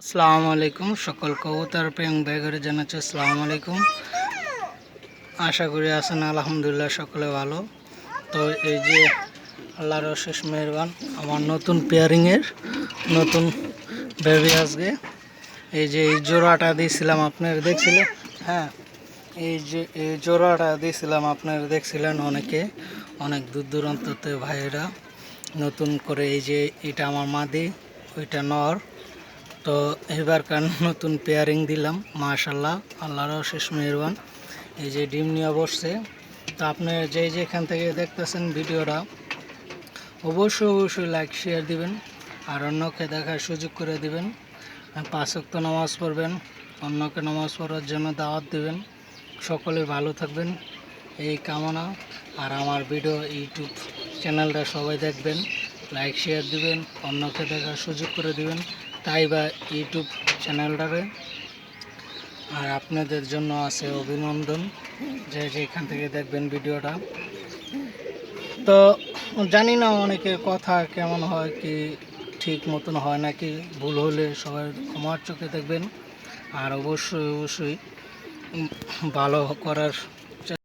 আসসালামু আলাইকুম সকল কবুতর প্রেম ভাইগরে জানাচ্ছি আসসালামু আলাইকুম। আশা করি আছেন আলহামদুলিল্লাহ সকলে ভালো। তো এই যে আল্লাহর অশেষ মেহেরবান, আমার নতুন পেয়ারিংয়ের নতুন বেবি আজকে এই যে এই জোড়াটা দিয়েছিলাম আপনারা দেখছিলেন। হ্যাঁ, এই যে এই জোড়াটা দিয়েছিলাম আপনারা দেখছিলেন অনেক দূর দূরান্ততে ভাইয়েরা নতুন করে। এই যে এটা আমার মাদি, ওইটা নর। তো এবারকার নতুন পেয়ারিং দিলাম, মাশাল্লাহ আল্লাহর অশেষ মেহেরবান। এই যে ডিম নিয়ে বসছে। তো আপনি যেখান থেকে দেখতেছেন ভিডিওটা অবশ্যই লাইক শেয়ার দিবেন আর অন্যকে দেখার সুযোগ করে দিবেন। 5 ওয়াক্ত নামাজ পড়বেন, অন্যকে নামাজ পড়ার জন্য দাওয়াত দিবেন। সকলে ভালো থাকবেন এই কামনা। আর আমার ভিডিও ইউটিউব চ্যানেলটা সবাই দেখবেন, লাইক শেয়ার দিবেন, অন্যকে দেখার সুযোগ করে দিবেন, তাই বা ইউটিউব চ্যানেলটারে। আর আপনাদের জন্য আছে অভিনন্দন যেখান থেকে দেখবেন ভিডিওটা। তো জানি না অনেকের কথা কেমন হয়, কি ঠিক মতন হয় নাকি, ভুল হলে সবাই ক্ষমার চোখে দেখবেন। আর অবশ্যই ভালো করার